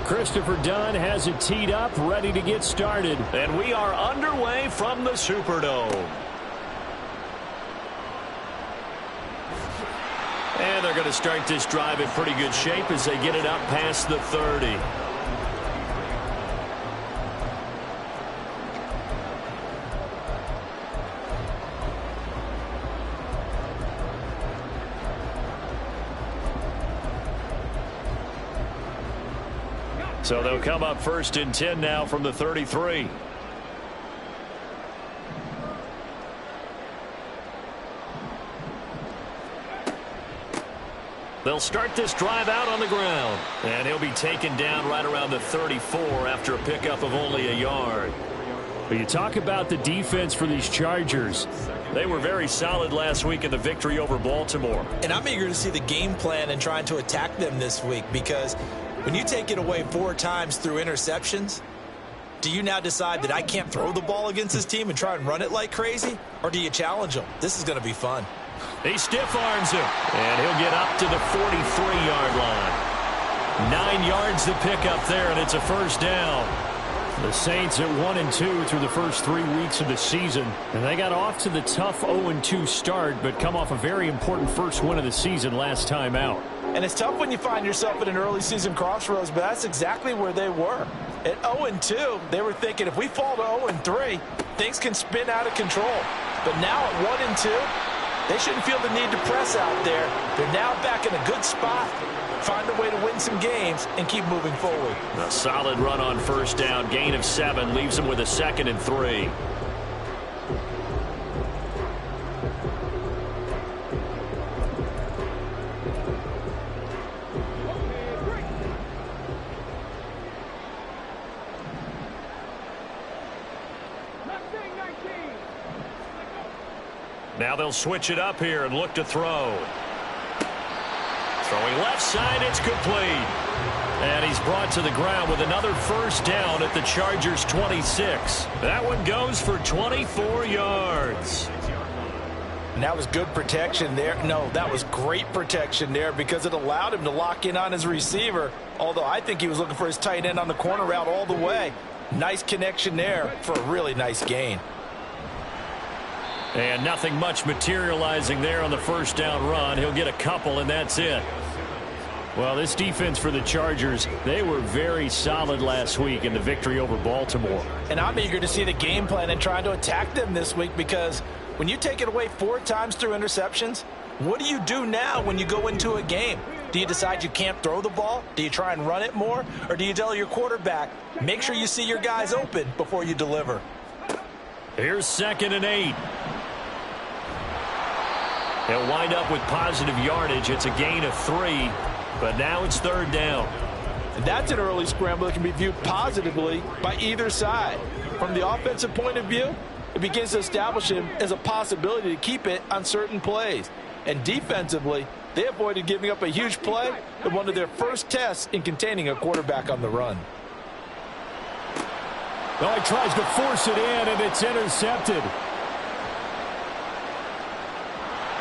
Christopher Dunn has it teed up, ready to get started. And we are underway from the Superdome. And they're going to start this drive in pretty good shape as they get it up past the 30. So they'll come up 1st and 10 now from the 33. They'll start this drive out on the ground. And he'll be taken down right around the 34 after a pickup of only a yard. But you talk about the defense for these Chargers. They were very solid last week in the victory over Baltimore. And I'm eager to see the game plan and trying to attack them this week, because when you take it away 4 times through interceptions, do you now decide that I can't throw the ball against this team and try and run it like crazy? Or do you challenge them? This is going to be fun. He stiff arms him, and he'll get up to the 43-yard line. 9 yards to pick up there, and it's a 1st down. The Saints at 1-2 through the first 3 weeks of the season. And they got off to the tough 0-2 start, but come off a very important first win of the season last time out. And it's tough when you find yourself at an early season crossroads, but that's exactly where they were. At 0-2, they were thinking if we fall to 0-3, things can spin out of control. But now at 1-2, they shouldn't feel the need to press out there. They're now back in a good spot. Find a way to win some games and keep moving forward. A solid run on 1st down. Gain of 7 leaves them with a 2nd and 3. Now they'll switch it up here and look to throw. Throwing left side, it's complete. And he's brought to the ground with another 1st down at the Chargers' 26. That one goes for 24 yards. And that was good protection there. No, that was great protection there because it allowed him to lock in on his receiver, although I think he was looking for his tight end on the corner route all the way. Nice connection there for a really nice gain. And nothing much materializing there on the 1st down run. He'll get a couple, and that's it. Well, this defense for the Chargers, they were very solid last week in the victory over Baltimore. And I'm eager to see the game plan and trying to attack them this week, because when you take it away 4 times through interceptions, what do you do now when you go into a game? Do you decide you can't throw the ball? Do you try and run it more? Or do you tell your quarterback, make sure you see your guys open before you deliver? Here's 2nd and 8. He'll wind up with positive yardage. It's a gain of 3, but now it's 3rd down. And that's an early scramble that can be viewed positively by either side. From the offensive point of view, it begins to establish him as a possibility to keep it on certain plays. And defensively, they avoided giving up a huge play in one of their first tests in containing a quarterback on the run. Well, he tries to force it in, and it's intercepted.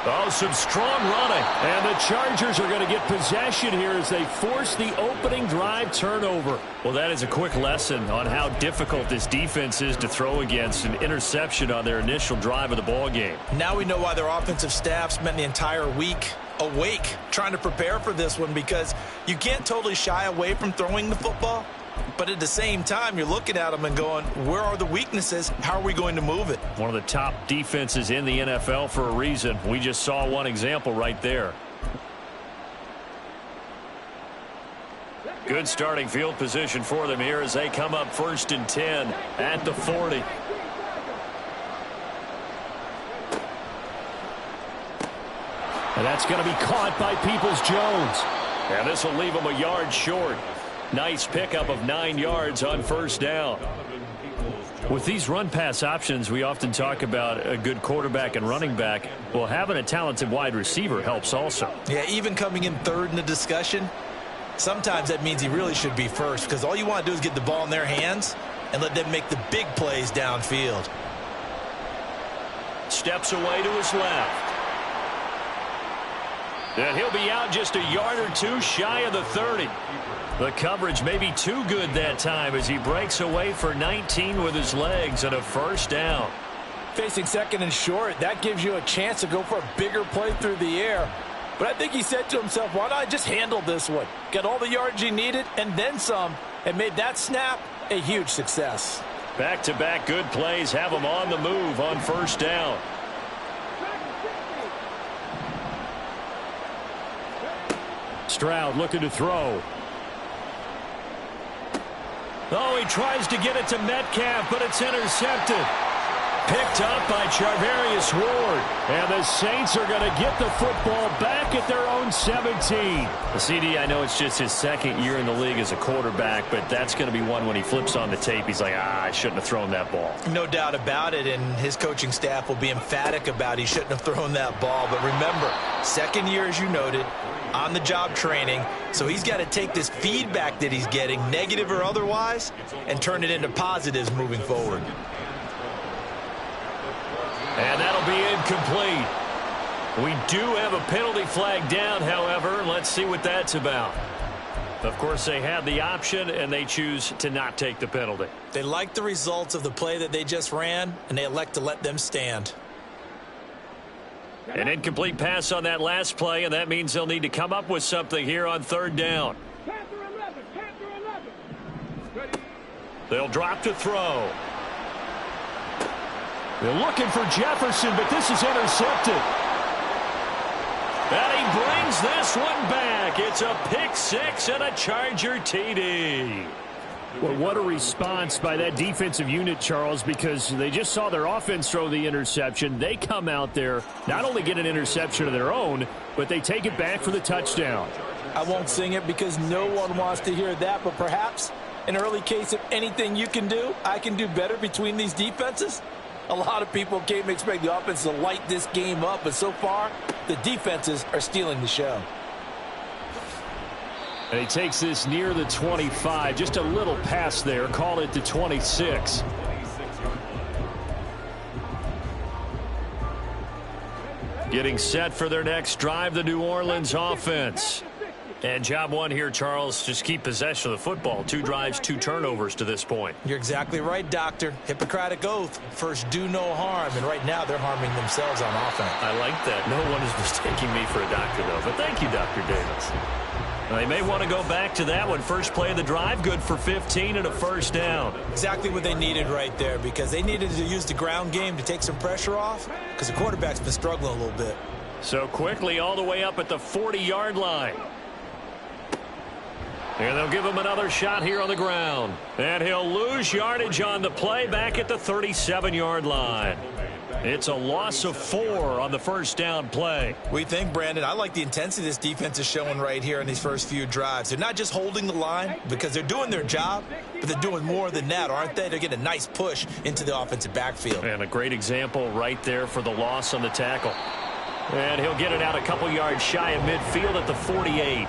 Oh, some strong running. And the Chargers are going to get possession here as they force the opening drive turnover. Well, that is a quick lesson on how difficult this defense is to throw against. An interception on their initial drive of the ball game. Now we know why their offensive staff spent the entire week awake trying to prepare for this one, because you can't totally shy away from throwing the football. But at the same time, you're looking at them and going, where are the weaknesses? How are we going to move it? One of the top defenses in the NFL for a reason. We just saw one example right there. Good starting field position for them here as they come up 1st and 10 at the 40. And that's going to be caught by Peoples-Jones. And this will leave them a yard short. Nice pickup of 9 yards on 1st down. With these run-pass options, we often talk about a good quarterback and running back. Well, having a talented wide receiver helps also. Yeah, even coming in 3rd in the discussion, sometimes that means he really should be 1st, because all you want to do is get the ball in their hands and let them make the big plays downfield. Steps away to his left. And he'll be out just a yard or two shy of the 30. The coverage may be too good that time as he breaks away for 19 with his legs and a first down. Facing second and short, that gives you a chance to go for a bigger play through the air. But I think he said to himself, why not just handle this one? Got all the yards he needed and then some, and made that snap a huge success. Back-to-back good plays have him on the move on first down. Stroud looking to throw. Oh, he tries to get it to Metcalf, but it's intercepted. Picked up by Charvarius Ward. And the Saints are going to get the football back at their own 17. The CD, I know it's just his second year in the league as a quarterback, but that's going to be one when he flips on the tape. He's like, I shouldn't have thrown that ball. No doubt about it, and his coaching staff will be emphatic about he shouldn't have thrown that ball. But remember, second year, as you noted, on-the-job training, so he's got to take this feedback that he's getting, negative or otherwise, and turn it into positives moving forward. And that'll be incomplete. We do have a penalty flag down, however. Let's see what that's about. Of course, they had the option, and they choose to not take the penalty. They like the results of the play that they just ran, and they elect to let them stand. An incomplete pass on that last play, and that means they'll need to come up with something here on third down. They'll drop to throw. They're looking for Jefferson, but this is intercepted. And he brings this one back. It's a pick six and a Charger TD. Well, what a response by that defensive unit, Charles, because they just saw their offense throw the interception. They come out there, not only get an interception of their own, but they take it back for the touchdown. I won't sing it because no one wants to hear that, but perhaps an early case of anything you can do, I can do better between these defenses. A lot of people came to expect the offense to light this game up, but so far, the defenses are stealing the show. And he takes this near the 25. Just a little pass there. Call it the 26. Getting set for their next drive, the New Orleans offense. And job one here, Charles, just keep possession of the football. 2 drives, 2 turnovers to this point. You're exactly right, Doctor. Hippocratic oath. First, do no harm. And right now, they're harming themselves on offense. I like that. No one is mistaking me for a doctor, though. But thank you, Dr. Davis. Now, they may want to go back to that one. First play of the drive, good for 15 and a first down. Exactly what they needed right there, because they needed to use the ground game to take some pressure off, because the quarterback's been struggling a little bit. So quickly all the way up at the 40-yard line. And they'll give him another shot here on the ground. And he'll lose yardage on the play back at the 37-yard line. It's a loss of 4 on the first down play. We think, Brandon, I like the intensity this defense is showing right here in these first few drives. They're not just holding the line because they're doing their job, but they're doing more than that, aren't they? They're getting a nice push into the offensive backfield. And a great example right there for the loss on the tackle. And he'll get it out a couple yards shy of midfield at the 48.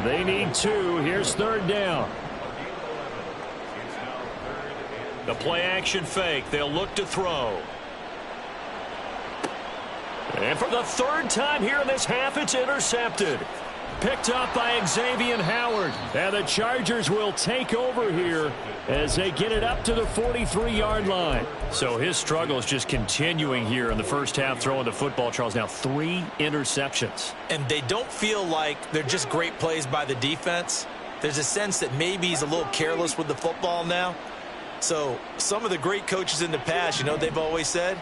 They need 2. Here's third down. The play action fake. They'll look to throw. And for the third time here in this half, it's intercepted. Picked up by Xavier Howard. And the Chargers will take over here as they get it up to the 43-yard line. So his struggle is just continuing here in the first half, throwing the football, Charles. Now 3 interceptions. And they don't feel like they're just great plays by the defense. There's a sense that maybe he's a little careless with the football now. So some of the great coaches in the past, you know, they've always said,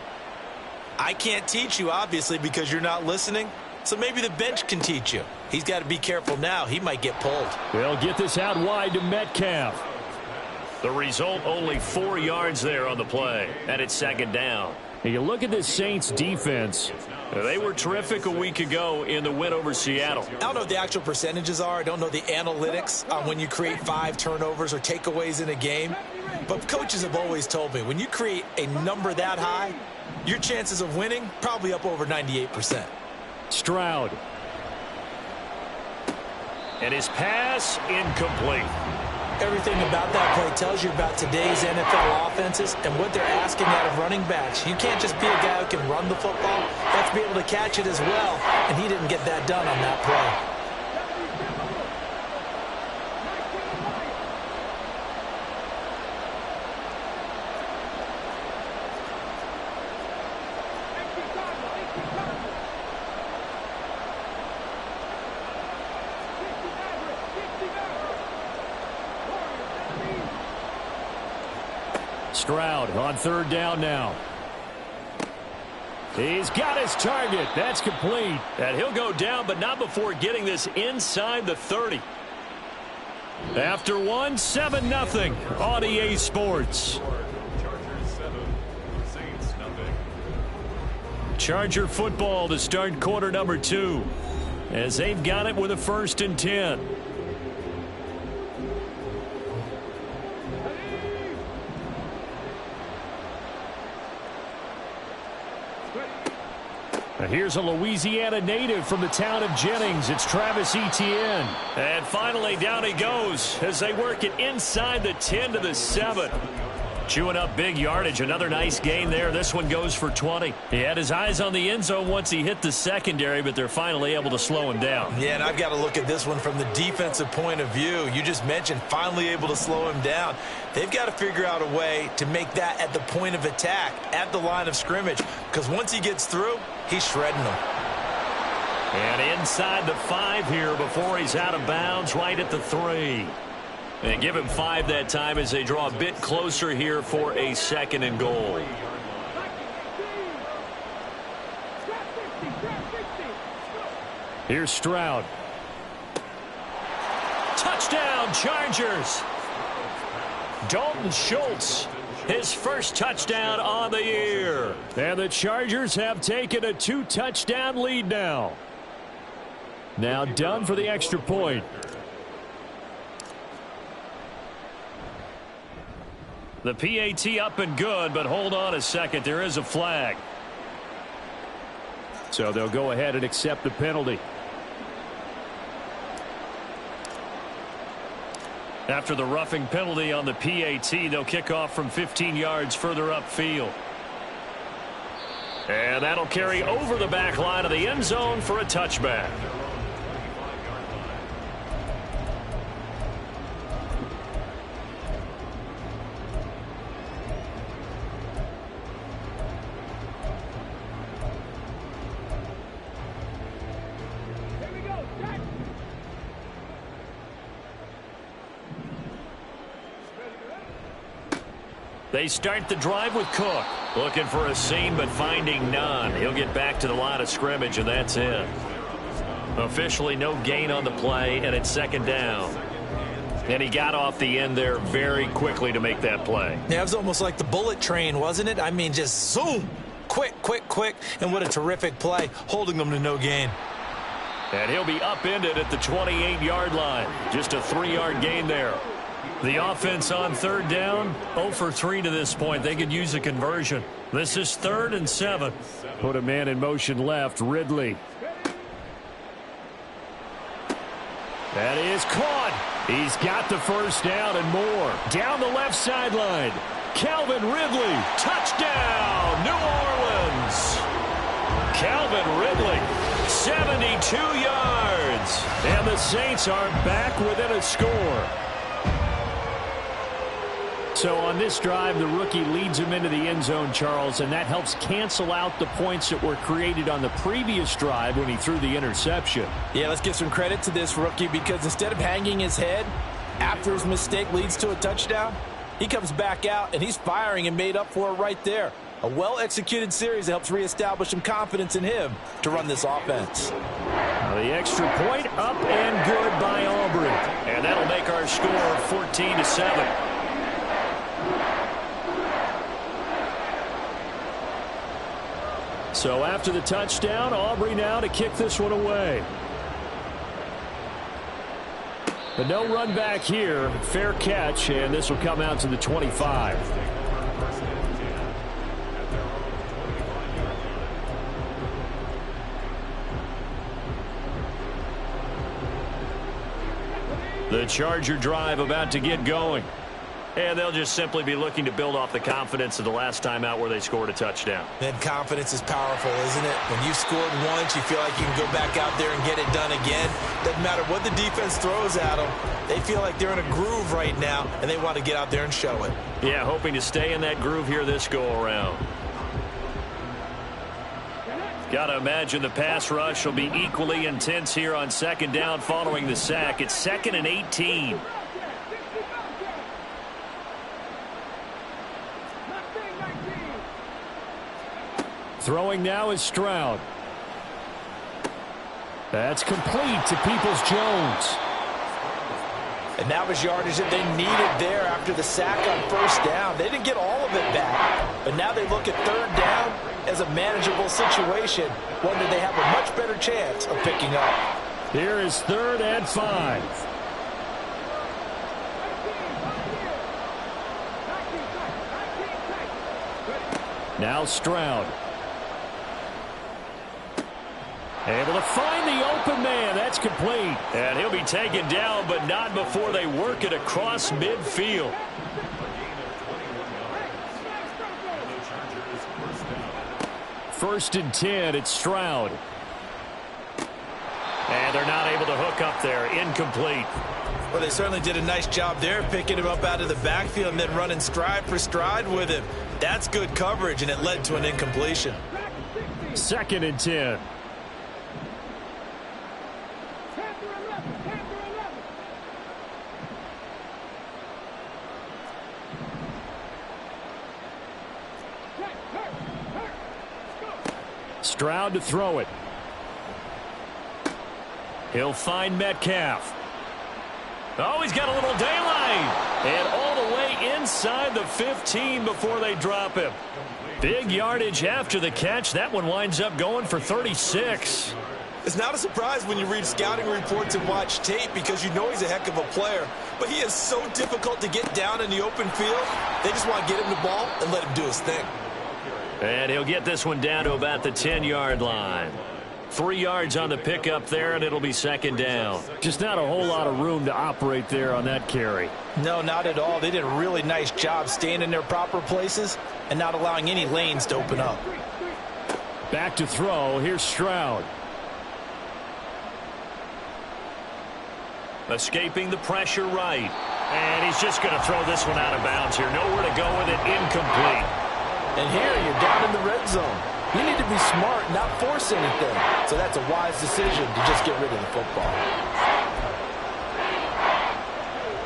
I can't teach you, obviously, because you're not listening. So maybe the bench can teach you. He's got to be careful now. He might get pulled. They'll get this out wide to Metcalf. The result, only 4 yards there on the play. And it's second down. And you look at this Saints defense. They were terrific a week ago in the win over Seattle. I don't know what the actual percentages are. I don't know the analytics on when you create 5 turnovers or takeaways in a game. But coaches have always told me, when you create a number that high, your chances of winning probably up over 98%. Stroud. And his pass incomplete. Everything about that play tells you about today's NFL offenses and what they're asking out of running backs. You can't just be a guy who can run the football. You have to be able to catch it as well, and he didn't get that done on that play. Stroud on third down now. He's got his target. That's complete. And he'll go down, but not before getting this inside the 30. After one, 7-0 on EA Sports. Charger football to start quarter number 2 as they've got it with a 1st and 10. Here's a Louisiana native from the town of Jennings. It's Travis Etienne. And finally, down he goes as they work it inside the 10 to the 7. Chewing up big yardage. Another nice gain there. This one goes for 20. He had his eyes on the end zone once he hit the secondary, but they're finally able to slow him down. Yeah, and I've got to look at this one from the defensive point of view. You just mentioned finally able to slow him down. They've got to figure out a way to make that at the point of attack, at the line of scrimmage, because once he gets through, he's shredding them. And inside the 5 here before he's out of bounds, right at the 3. And give him 5 that time as they draw a bit closer here for a 2nd and goal. Here's Stroud. Touchdown, Chargers. Dalton Schultz, his first touchdown on the year. And the Chargers have taken a 2-touchdown lead now. Now done for the extra point. The PAT up and good, but hold on a second. There is a flag. So they'll go ahead and accept the penalty. After the roughing penalty on the PAT, they'll kick off from 15 yards further upfield. And that'll carry over the back line of the end zone for a touchback. They start the drive with Cook. Looking for a seam, but finding none. He'll get back to the line of scrimmage, and that's it. Officially no gain on the play, and it's 2nd down. And he got off the end there very quickly to make that play. Yeah, it was almost like the bullet train, wasn't it? I mean, just zoom. Quick, quick, quick. And what a terrific play, holding them to no gain. And he'll be upended at the 28-yard line. Just a 3-yard gain there. The offense on 3rd down, 0 for 3 to this point. They could use a conversion. This is 3rd and 7. Put a man in motion left, Ridley. That is caught. He's got the 1st down and more. Down the left sideline. Calvin Ridley. Touchdown, New Orleans. Calvin Ridley, 72 yards. And the Saints are back within a score. So on this drive, the rookie leads him into the end zone, Charles, and that helps cancel out the points that were created on the previous drive when he threw the interception. Yeah, let's give some credit to this rookie because instead of hanging his head after his mistake leads to a touchdown, he comes back out and he's firing and made up for it right there. A well-executed series that helps reestablish some confidence in him to run this offense. The extra point up and good by Aubrey. And that'll make our score 14-7. So after the touchdown, Aubrey now to kick this one away. But no run back here. Fair catch, and this will come out to the 25. The Charger drive about to get going. And they'll just simply be looking to build off the confidence of the last time out where they scored a touchdown. And confidence is powerful, isn't it? When you scored once, you feel like you can go back out there and get it done again. Doesn't matter what the defense throws at them. They feel like they're in a groove right now, and they want to get out there and show it. Yeah, hoping to stay in that groove here this go-around. Got to imagine the pass rush will be equally intense here on second down following the sack. It's 2nd and 18. Throwing now is Stroud. That's complete to Peoples-Jones. And that was yardage that they needed there after the sack on first down. They didn't get all of it back, but now they look at third down as a manageable situation, one that they have a much better chance of picking up. Here is 3rd and 5. Now Stroud. Able to find the open man. That's complete. And he'll be taken down, but not before they work it across midfield. First and 10, it's Stroud. And they're not able to hook up there. Incomplete. Well, they certainly did a nice job there, picking him up out of the backfield and then running stride for stride with him. That's good coverage, and it led to an incompletion. 2nd and 10. Stroud to throw it. He'll find Metcalf. Oh, he's got a little daylight. And all the way inside the 15 before they drop him. Big yardage after the catch. That one winds up going for 36. It's not a surprise when you read scouting reports and watch tape because you know he's a heck of a player. But he is so difficult to get down in the open field. They just want to get him the ball and let him do his thing. And he'll get this one down to about the 10-yard line. 3 yards on the pickup there, and it'll be 2nd down. Just not a whole lot of room to operate there on that carry. No, not at all. They did a really nice job staying in their proper places and not allowing any lanes to open up. Back to throw. Here's Stroud. Escaping the pressure right. And he's just going to throw this one out of bounds here. Nowhere to go with it. Incomplete. And here you're down in the red zone. You need to be smart, not force anything. So that's a wise decision to just get rid of the football.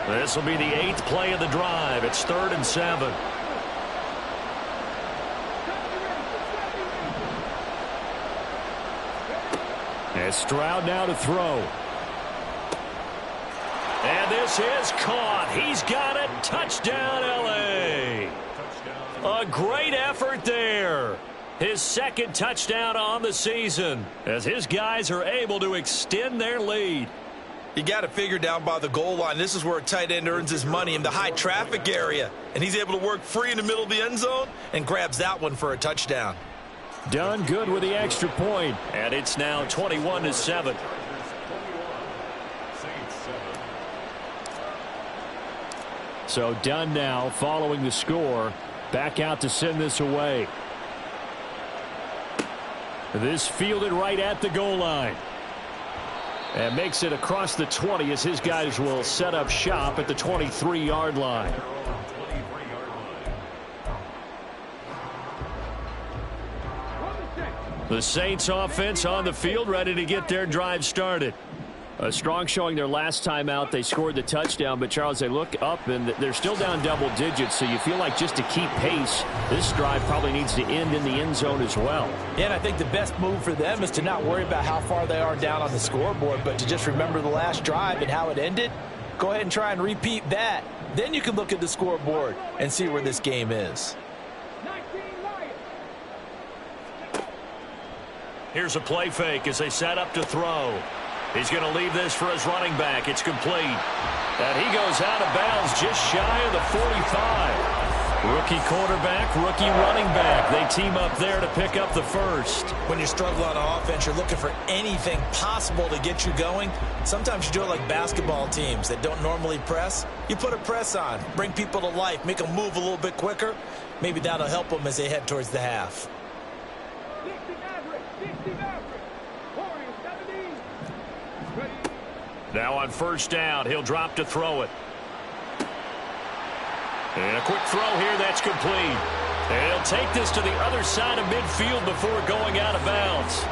This will be the 8th play of the drive. It's 3rd and 7. And Stroud now to throw. And this is caught. He's got it. Touchdown, L.A. A great effort there. His 2nd touchdown on the season as his guys are able to extend their lead. You got to figure down by the goal line. This is where a tight end earns his money, in the high traffic area. And he's able to work free in the middle of the end zone and grabs that one for a touchdown. Done good with the extra point. And it's now 21-7. So done now following the score. Back out to send this away. This fielded right at the goal line. And makes it across the 20 as his guys will set up shop at the 23-yard line. The Saints offense on the field, ready to get their drive started. A strong showing their last time out. They scored the touchdown, but Charles, they look up and they're still down double digits, so you feel like just to keep pace, this drive probably needs to end in the end zone as well. Yeah, and I think the best move for them is to not worry about how far they are down on the scoreboard, but to just remember the last drive and how it ended. Go ahead and try and repeat that. Then you can look at the scoreboard and see where this game is. Here's a play fake as they set up to throw. He's going to leave this for his running back. It's complete. And he goes out of bounds just shy of the 45. Rookie quarterback, rookie running back. They team up there to pick up the first. When you struggle on offense, you're looking for anything possible to get you going. Sometimes you do it like basketball teams that don't normally press. You put a press on, bring people to life, make them move a little bit quicker. Maybe that'll help them as they head towards the half. Now on first down, he'll drop to throw it. And a quick throw here, that's complete. And he'll take this to the other side of midfield before going out of bounds.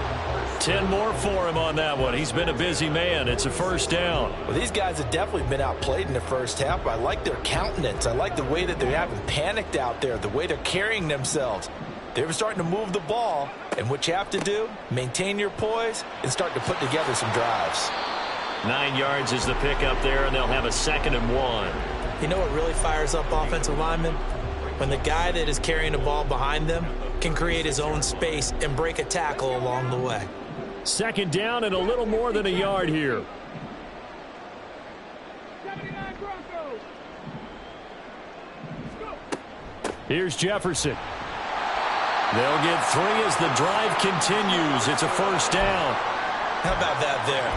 10 more for him on that one. He's been a busy man. It's a first down. Well, these guys have definitely been outplayed in the first half. I like their countenance. I like the way that they haven't panicked out there, the way they're carrying themselves. They were starting to move the ball, and what you have to do, maintain your poise and start to put together some drives. 9 yards is the pickup there, and they'll have a 2nd and 1. You know what really fires up offensive linemen? When the guy that is carrying the ball behind them can create his own space and break a tackle along the way. 2nd down and a little more than a yard here. Here's Jefferson. They'll get 3 as the drive continues. It's a first down. How about that there?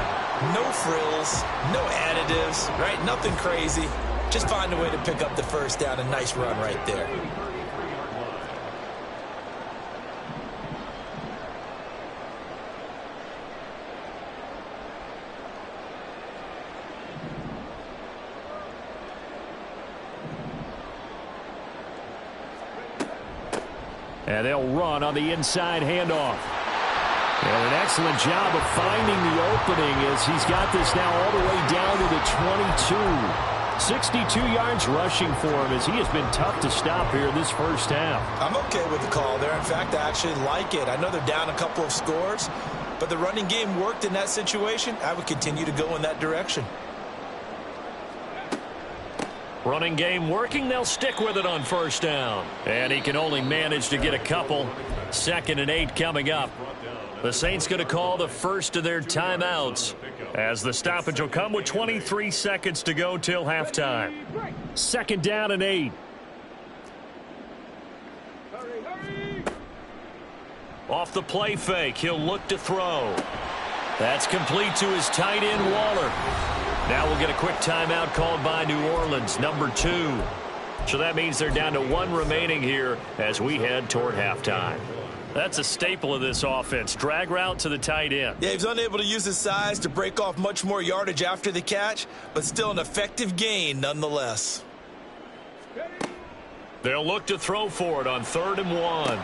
No frills, no additives, right? Nothing crazy. Just find a way to pick up the first down. A nice run right there. And they'll run on the inside handoff. And an excellent job of finding the opening as he's got this now all the way down to the 22. 62 yards rushing for him as he has been tough to stop here in this first half. I'm okay with the call there. In fact, I actually like it. I know they're down a couple of scores, but the running game worked in that situation. I would continue to go in that direction. Running game working, they'll stick with it on first down. And he can only manage to get a couple. 2nd and 8 coming up. The Saints going to call the first of their timeouts as the stoppage will come with 23 seconds to go till halftime. 2nd down and 8. Off the play fake, he'll look to throw. That's complete to his tight end, Waller. Now we'll get a quick timeout called by New Orleans, number 2. So that means they're down to 1 remaining here as we head toward halftime. That's a staple of this offense. Drag route to the tight end. Yeah, he's unable to use his size to break off much more yardage after the catch, but still an effective gain nonetheless. They'll look to throw for it on 3rd and 1.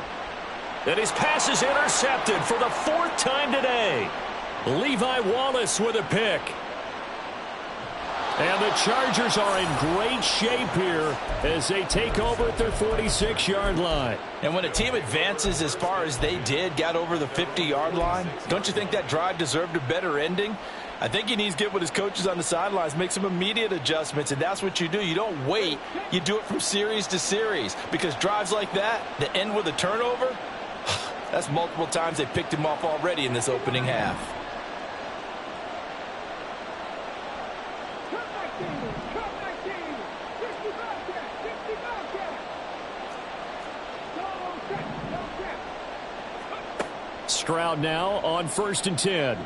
And his pass is intercepted for the 4th time today. Levi Wallace with a pick. And the Chargers are in great shape here as they take over at their 46-yard line. And when a team advances as far as they did, got over the 50-yard line, don't you think that drive deserved a better ending? I think he needs to get with his coaches on the sidelines, make some immediate adjustments, and that's what you do. You don't wait. You do it from series to series because drives like that end with a turnover, that's multiple times they picked him off already in this opening half. Stroud now on 1st and 10.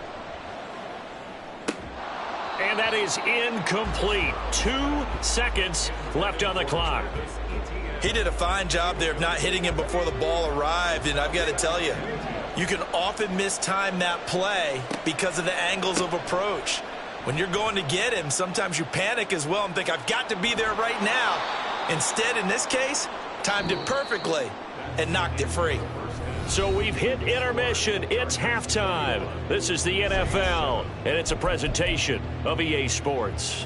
And that is incomplete. 2 seconds left on the clock. He did a fine job there of not hitting him before the ball arrived, and I've got to tell you, you can often mistime that play because of the angles of approach. When you're going to get him, sometimes you panic as well and think, I've got to be there right now. Instead, in this case, timed it perfectly and knocked it free. So we've hit intermission. It's halftime. This is the NFL, and it's a presentation of EA Sports.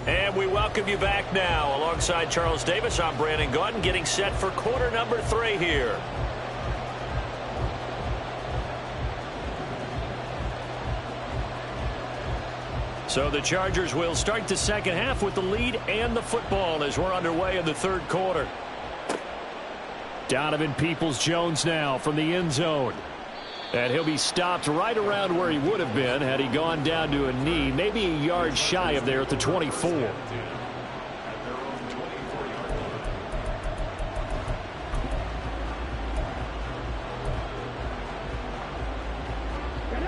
And we welcome you back now. Alongside Charles Davis, I'm Brandon Gaudin, getting set for quarter number 3 here. So the Chargers will start the second half with the lead and the football as we're underway in the third quarter. Donovan Peoples-Jones now from the end zone. And he'll be stopped right around where he would have been had he gone down to a knee, maybe a yard shy of there at the 24.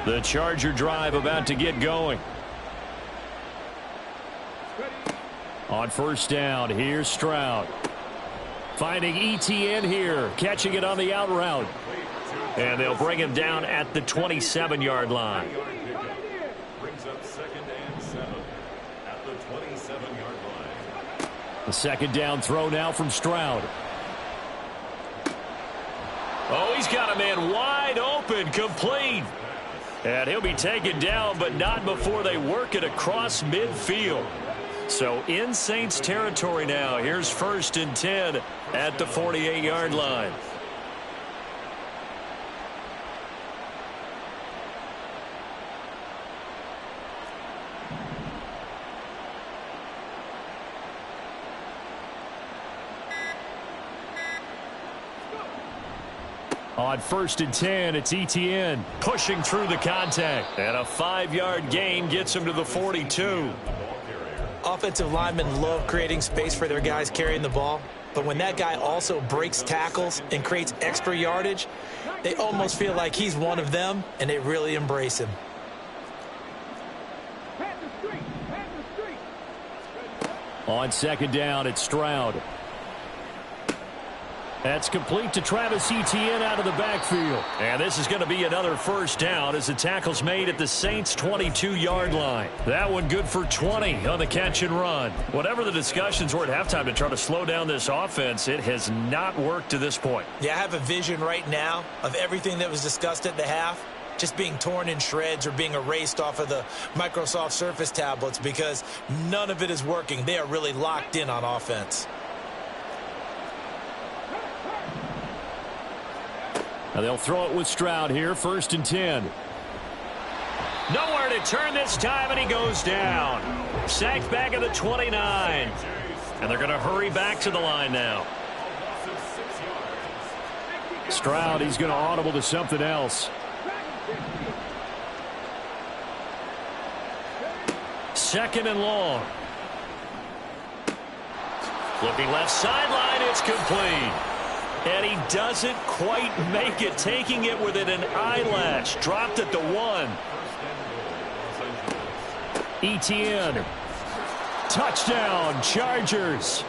The Charger drive about to get going. On first down, here's Stroud. Finding ETN here, catching it on the out route. And they'll bring him down at the 27-yard line. Brings up 2nd and 7 at the 27-yard line. The second down throw now from Stroud. Oh, he's got a man wide open, complete. And he'll be taken down, but not before they work it across midfield. So in Saints territory now. Here's 1st and 10 at the 48-yard line. On 1st and 10, it's ETN. Pushing through the contact. And a 5-yard gain gets him to the 42. Offensive linemen love creating space for their guys carrying the ball. But when that guy also breaks tackles and creates extra yardage, they almost feel like he's one of them, and they really embrace him. On second down, it's Stroud. That's complete to Travis Etienne out of the backfield. And this is going to be another first down as the tackle's made at the Saints' 22-yard line. That one good for 20 on the catch and run. Whatever the discussions were at halftime to try to slow down this offense, it has not worked to this point. Yeah, I have a vision right now of everything that was discussed at the half just being torn in shreds or being erased off of the Microsoft Surface tablets because none of it is working. They are really locked in on offense. Now they'll throw it with Stroud here, 1st and 10. Nowhere to turn this time, and he goes down. Sacked back at the 29. And they're going to hurry back to the line now. Stroud, he's going to audible to something else. 2nd and long. Looking left sideline, it's complete. And he doesn't quite make it, taking it within an eyelash. Dropped at the 1. ETN. Touchdown, Chargers.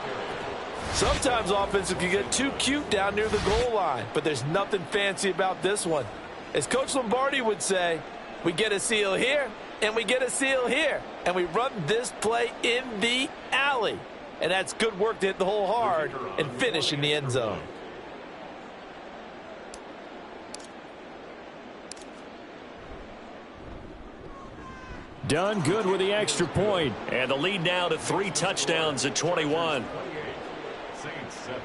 Sometimes offenses can get too cute down near the goal line, but there's nothing fancy about this one. As Coach Lombardi would say, we get a seal here, and we get a seal here, and we run this play in the alley. And that's good work to hit the hole hard and finish in the end zone. Done good with the extra point. And the lead now to 3 touchdowns at 21. Saints 7.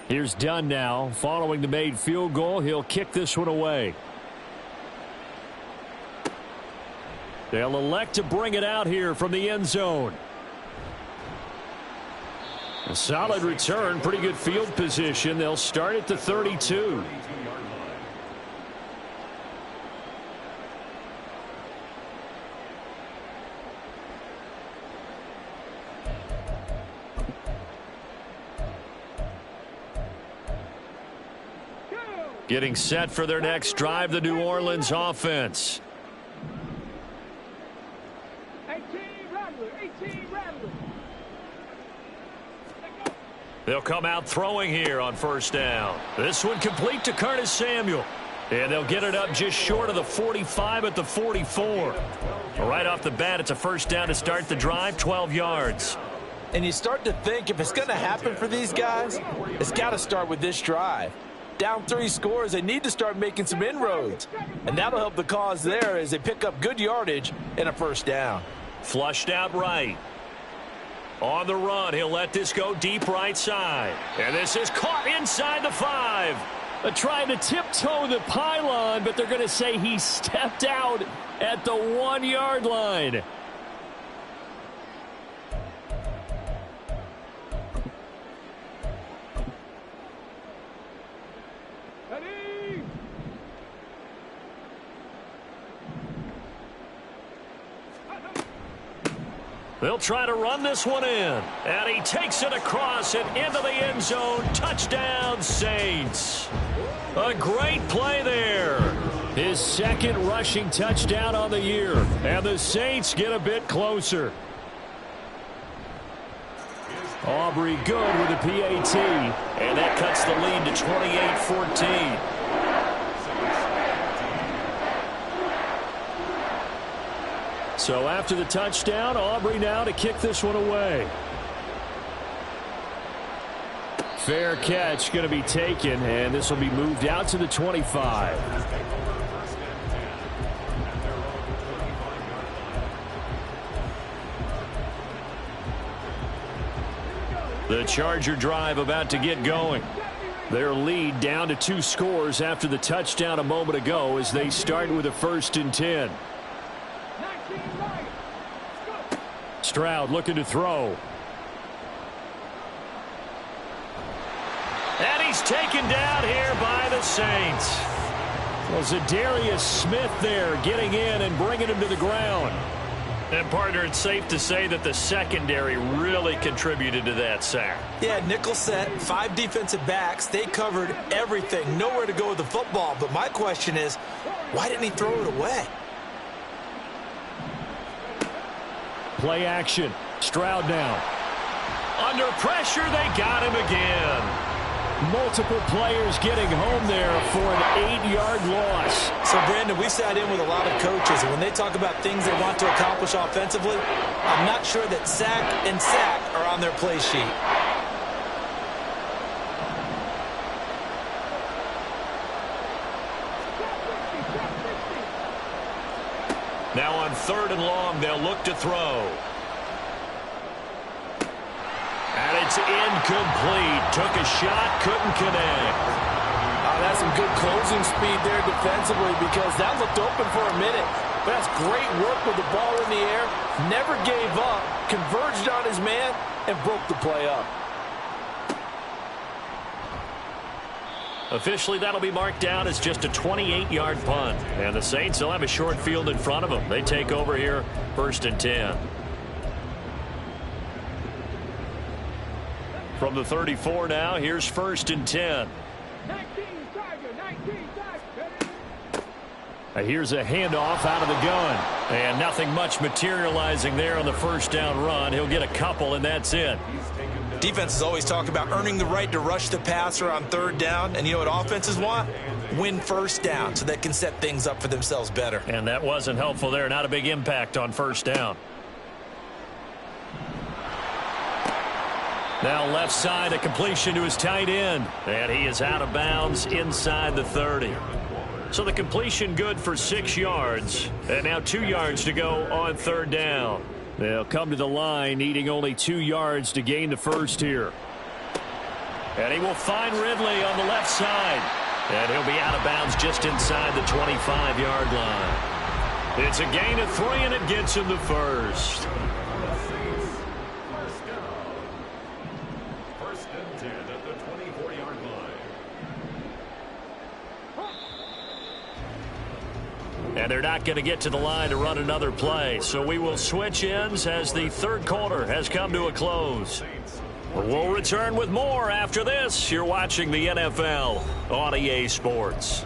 Here's Dunn now. Following the made field goal, he'll kick this one away. They'll elect to bring it out here from the end zone. A solid return, pretty good field position. They'll start at the 32. Getting set for their next drive, the New Orleans offense. They'll come out throwing here on first down. This one complete to Curtis Samuel. And they'll get it up just short of the 45 at the 44. Right off the bat, it's a first down to start the drive, 12 yards. And you start to think if it's going to happen for these guys, it's got to start with this drive. Down 3 scores, they need to start making some inroads. And that'll help the cause there as they pick up good yardage and a first down. Flushed out right. On the run, he'll let this go deep right side. And this is caught inside the 5. Trying to tiptoe the pylon, but they're going to say he stepped out at the 1-yard line. They'll try to run this one in. And he takes it across and into the end zone. Touchdown, Saints. A great play there. His second rushing touchdown on the year. And the Saints get a bit closer. Aubrey good with the PAT. And that cuts the lead to 28-14. So after the touchdown, Aubrey now to kick this one away. Fair catch going to be taken, and this will be moved out to the 25. The Charger drive about to get going. Their lead down to 2 scores after the touchdown a moment ago as they start with a 1st and 10. Stroud looking to throw. And he's taken down here by the Saints. Well, Zadarius Smith there getting in and bringing him to the ground. And, partner, it's safe to say that the secondary really contributed to that sack. Yeah, nickel set, 5 defensive backs. They covered everything. Nowhere to go with the football. But my question is, why didn't he throw it away? Play action. Stroud now. Under pressure, they got him again. Multiple players getting home there for an 8-yard loss. So, Brandon, we sat in with a lot of coaches, and when they talk about things they want to accomplish offensively, I'm not sure that sack and sack are on their play sheet. Now on 3rd and long, they'll look to throw. And it's incomplete. Took a shot, couldn't connect. That's some good closing speed there defensively because that looked open for a minute. But that's great work with the ball in the air. Never gave up, converged on his man, and broke the play up. Officially, that'll be marked down as just a 28-yard punt. And the Saints will have a short field in front of them. They take over here, 1st and 10. From the 34 now, here's 1st and 10. Here's a handoff out of the gun. And nothing much materializing there on the 1st down run. He'll get a couple, and that's it. Defenses always talk about earning the right to rush the passer on 3rd down. And you know what offenses want? Win 1st down so they can set things up for themselves better. And that wasn't helpful there. Not a big impact on 1st down. Now left side, a completion to his tight end. And he is out of bounds inside the 30. So the completion good for 6 yards. And now 2 yards to go on 3rd down. They'll come to the line needing only 2 yards to gain the first here. And he will find Ridley on the left side. And he'll be out of bounds just inside the 25-yard line. It's a gain of 3, and it gets him the first. First and 10 at the 24-yard line. And they're not going to get to the line to run another play. So we will switch ends as the 3rd quarter has come to a close. We'll return with more after this. You're watching the NFL on EA Sports.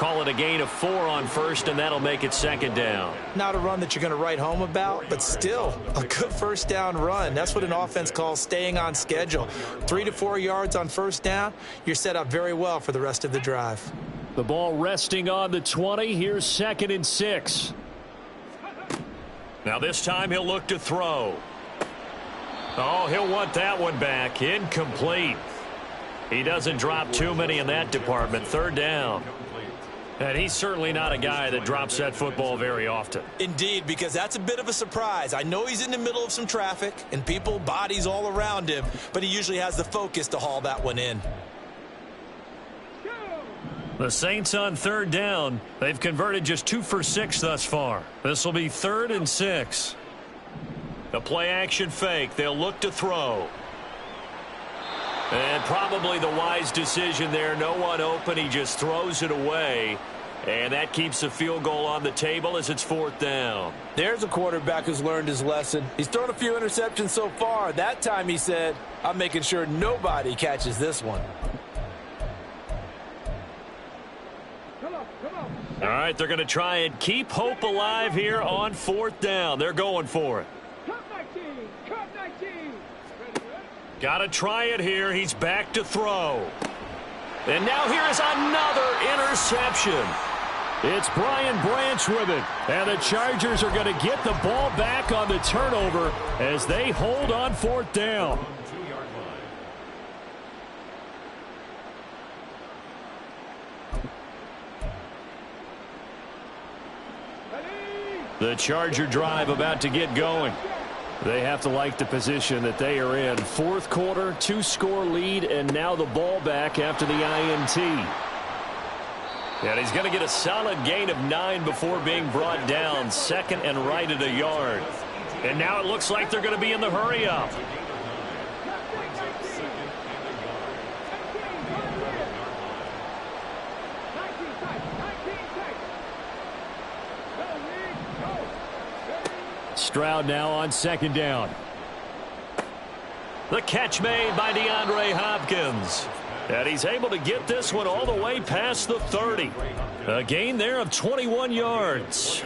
call it a gain of 4 on first, and that'll make it second down. Not a run that you're going to write home about, but still a good first down run. That's what an offense calls staying on schedule. 3 to 4 yards on first down, you're set up very well for the rest of the drive. The ball resting on the 20. Here's 2nd and 6. Now this time he'll look to throw. Oh, he'll want that one back. Incomplete. He doesn't drop too many in that department. 3rd down. And he's certainly not a guy that drops that football very often. Indeed, because that's a bit of a surprise. I know he's in the middle of some traffic and people, bodies all around him, but he usually has the focus to haul that one in. The Saints on 3rd down. They've converted just 2 for 6 thus far. This will be 3rd and 6. The play action fake. They'll look to throw. And probably the wise decision there. No one open. He just throws it away. And that keeps the field goal on the table as it's 4th down. There's a quarterback who's learned his lesson. He's thrown a few interceptions so far. That time he said, I'm making sure nobody catches this one. All right, they're going to try and keep hope alive here on 4th down. They're going for it. Got to try it here. He's back to throw. And now here is another interception. It's Brian Branch with it. And the Chargers are going to get the ball back on the turnover as they hold on 4th down. The Charger drive about to get going. They have to like the position that they are in. 4th quarter, 2-score lead, and now the ball back after the INT. And he's going to get a solid gain of 9 before being brought down. 2nd and right at a yard. And now it looks like they're going to be in the hurry up. Stroud now on 2nd down. The catch made by DeAndre Hopkins. And he's able to get this one all the way past the 30. A gain there of 21 yards.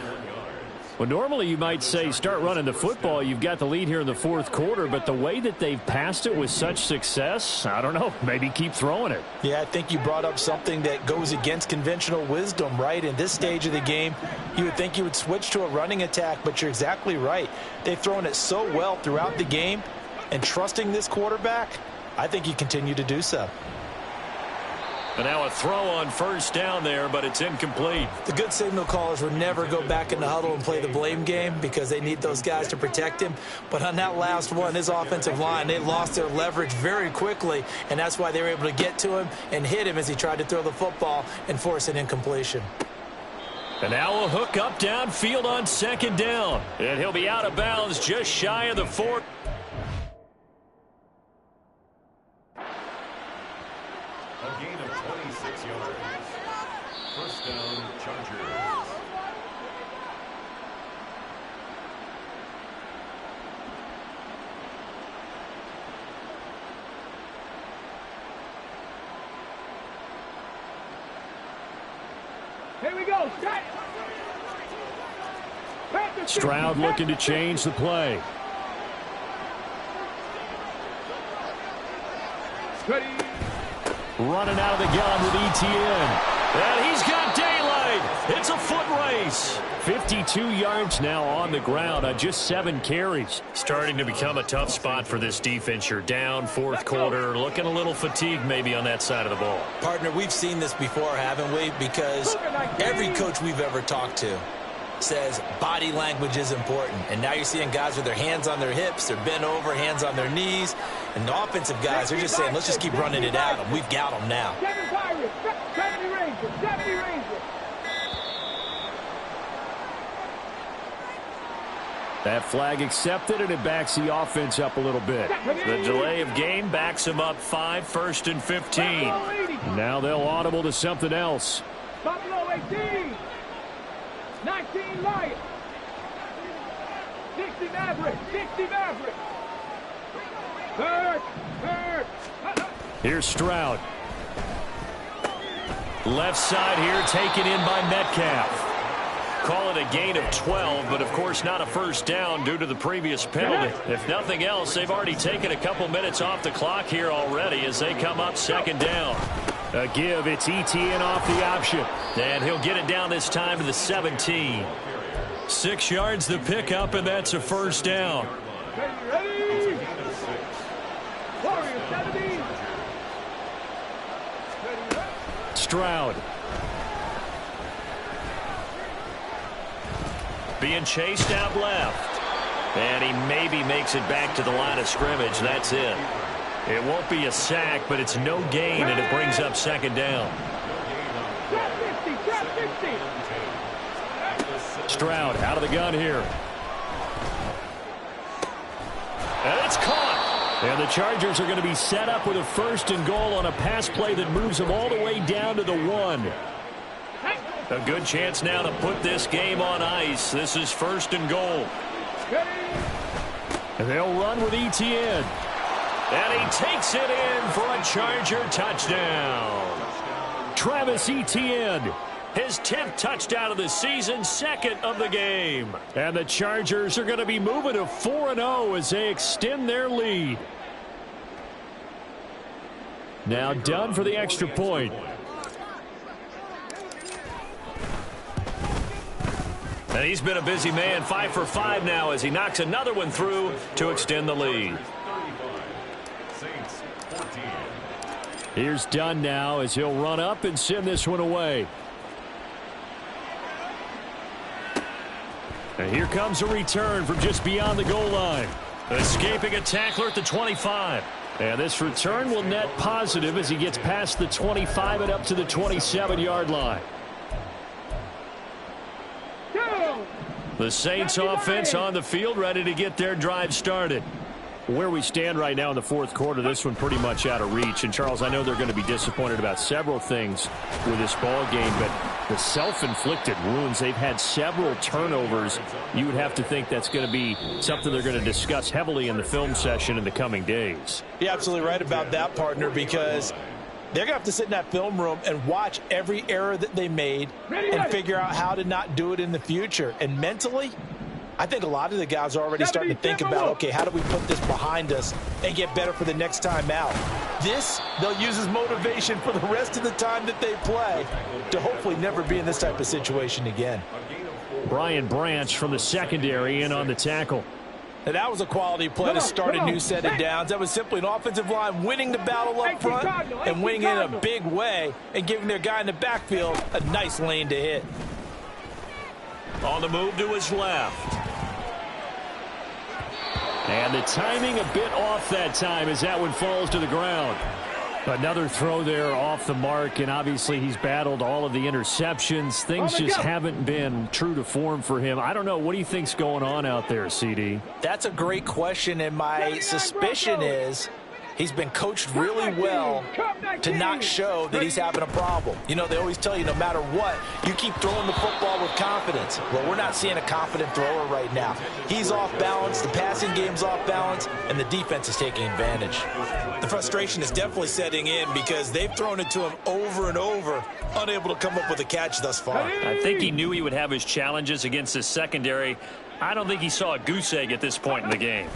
Well, normally you might say start running the football. You've got the lead here in the 4th quarter, but the way that they've passed it with such success, I don't know, maybe keep throwing it. Yeah, I think you brought up something that goes against conventional wisdom, right? In this stage of the game, you would think you would switch to a running attack, but you're exactly right. They've thrown it so well throughout the game, and trusting this quarterback, I think you continue to do so. And now a throw on 1st down there, but it's incomplete. The good signal callers would never go back in the huddle and play the blame game because they need those guys to protect him. But on that last one, his offensive line, they lost their leverage very quickly, and that's why they were able to get to him and hit him as he tried to throw the football and force an incompletion. And now a hook up downfield on 2nd down. And he'll be out of bounds just shy of the 4. Here we go. Stroud looking to change the play. Ready. Running out of the gun with ETN. And he's got daylight. It's a foot race. 52 yards now on the ground on just 7 carries. Starting to become a tough spot for this defense. You're down 4th quarter, looking a little fatigued maybe on that side of the ball. Partner, we've seen this before, haven't we? Because every coach we've ever talked to says body language is important. And now you're seeing guys with their hands on their hips, they're bent over, hands on their knees. And the offensive guys, they're just saying, let's just keep running it at them. We've got them now. 70 Rangers, 70 Rangers. That flag accepted, and it backs the offense up a little bit. The delay of game backs him up 5, 1st and 15. Now they'll audible to something else. Buffalo 18. 19 Lions. 60 Mavericks. 60 Mavericks. Third. Here's Stroud. Left side here taken in by Metcalf. Call it a gain of 12, but of course not a first down due to the previous penalty. If nothing else, they've already taken a couple minutes off the clock here already as they come up second down. A give, it's ETN off the option. And he'll get it down this time to the 17. 6 yards the pickup, and that's a first down. Ready? Warrior 70. Stroud. Being chased out left. And he maybe makes it back to the line of scrimmage. That's it. It won't be a sack, but it's no gain, and it brings up second down. Trap 50, trap 50. Stroud out of the gun here. And it's caught. And the Chargers are going to be set up with a 1st and goal on a pass play that moves them all the way down to the 1. A good chance now to put this game on ice. This is 1st and goal. And they'll run with ETN. And he takes it in for a Charger touchdown. Travis Etienne. His 10th touchdown of the season, 2nd of the game. And the Chargers are going to be moving to 4-0 as they extend their lead. Now done for the extra point. And he's been a busy man, 5 for 5 now as he knocks another one through to extend the lead. Here's Dunn now as he'll run up and send this one away. And here comes a return from just beyond the goal line. Escaping a tackler at the 25. And this return will net positive as he gets past the 25 and up to the 27-yard line. The Saints offense on the field, ready to get their drive started. Where we stand right now in the 4th quarter, this one pretty much out of reach. And, Charles, I know they're going to be disappointed about several things with this ball game, but the self-inflicted wounds, they've had several turnovers. You would have to think that's going to be something they're going to discuss heavily in the film session in the coming days. You're absolutely right about that, partner, because they're going to have to sit in that film room and watch every error that they made and figure out how to not do it in the future. And mentally, I think a lot of the guys are already starting to think about, okay, how do we put this behind us and get better for the next time out? This, they'll use as motivation for the rest of the time that they play to hopefully never be in this type of situation again. Brian Branch from the secondary in on the tackle. And that was a quality play to start a new set of downs. That was simply an offensive line winning the battle up front and winning it in a big way and giving their guy in the backfield a nice lane to hit. On the move to his left. And the timing a bit off that time as that one falls to the ground. Another throw there off the mark, and obviously he's battled all of the interceptions. Things just haven't been true to form for him. I don't know. What do you think's going on out there, CD? That's a great question, and my suspicion is he's been coached really well to not show that he's having a problem. You know, they always tell you no matter what, you keep throwing the football with confidence. Well, we're not seeing a confident thrower right now. He's off balance, the passing game's off balance, and the defense is taking advantage. The frustration is definitely setting in because they've thrown it to him over and over, unable to come up with a catch thus far. I think he knew he would have his challenges against his secondary. I don't think he saw a goose egg at this point in the game.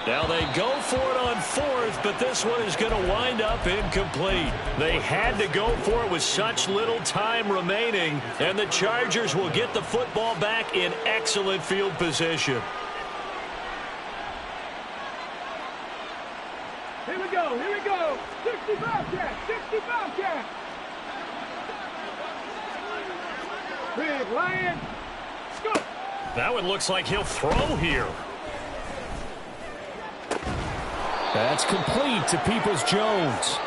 Now they go for it on 4th, but this one is going to wind up incomplete. They had to go for it with such little time remaining, and the Chargers will get the football back in excellent field position. Here we go, here we go. 65 cat, 65 cat. Big Lion. Go. That one looks like he'll throw here. That's complete to Peoples-Jones.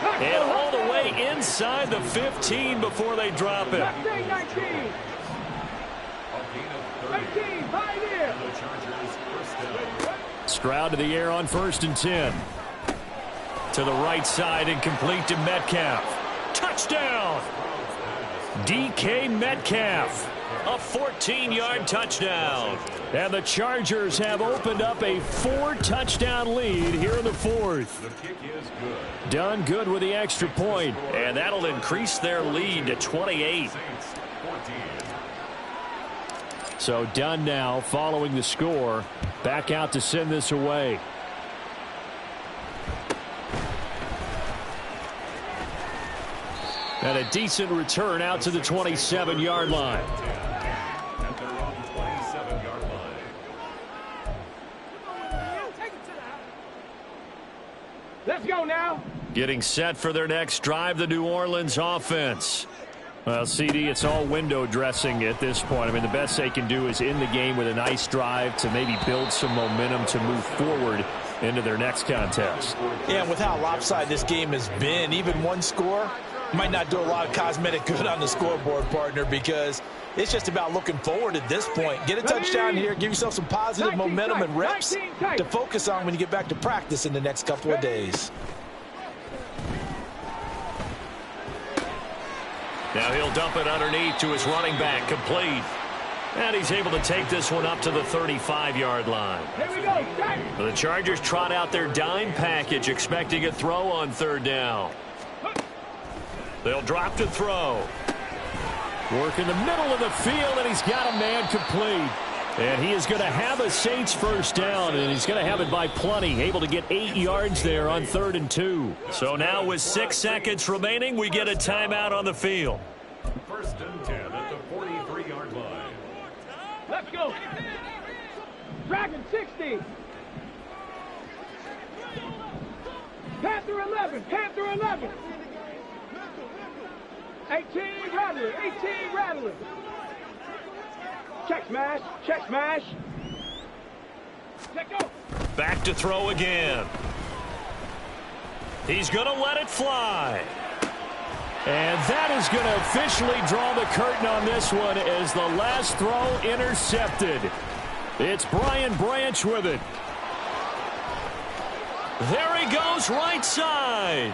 And all the way inside the 15 before they drop it. 19. 19, high there. Stroud to the air on 1st and 10. To the right side and complete to Metcalf. Touchdown! DK Metcalf. a 14-yard touchdown. And the Chargers have opened up a 4-touchdown lead here in the fourth. The kick is good. Done good with the extra point. And that'll increase their lead to 28. Saints 14. So Dunn now following the score. Back out to send this away. And a decent return out to the 27-yard line. At their own 27-yard line. Let's go now. Getting set for their next drive, the New Orleans offense. Well, CD, it's all window dressing at this point. I mean, the best they can do is in the game with a nice drive to maybe build some momentum to move forward into their next contest. Yeah, and with how lopsided this game has been, even one score might not do a lot of cosmetic good on the scoreboard, partner, because it's just about looking forward at this point. Get a touchdown here, give yourself some positive momentum and reps to focus on when you get back to practice in the next couple of days. Now he'll dump it underneath to his running back, complete. And he's able to take this one up to the 35-yard line. Here we go. The Chargers trot out their dime package, expecting a throw on third down. They'll drop to throw. Work in the middle of the field, and he's got a man complete. And he is going to have a Saints first down, and he's going to have it by plenty. Able to get 8 yards there on 3rd and 2. So now with 6 seconds remaining, we get a timeout on the field. First and 10 at the 43-yard line. Let's go. Dragon 60. Panther 11. Panther 11. 18 Rattler. 18 Rattler. Check smash. Check smash. Let go. Back to throw again. He's going to let it fly. And that is going to officially draw the curtain on this one as the last throw intercepted. It's Brian Branch with it. There he goes, right side.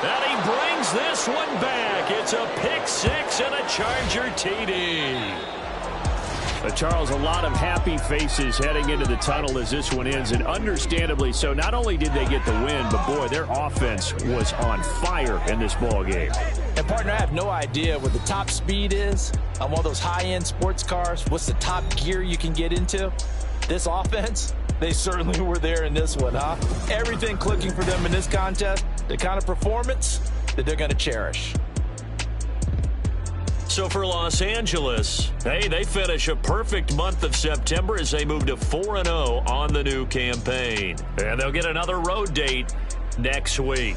And he brings this one back. It's a pick six and a Charger TD. Charles, a lot of happy faces heading into the tunnel as this one ends, and understandably so. Not only did they get the win, but boy, their offense was on fire in this ball game. And partner, I have no idea what the top speed is on one of those high-end sports cars. What's the top gear you can get into? This offense, they certainly were there in this one, huh? Everything clicking for them in this contest, the kind of performance that they're going to cherish. So for Los Angeles, hey, they finish a perfect month of September as they move to 4-0 on the new campaign. And they'll get another road date next week.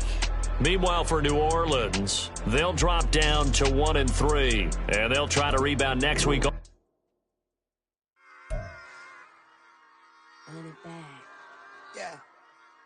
Meanwhile, for New Orleans, they'll drop down to 1-3, and they'll try to rebound next week. Run it back. Yeah.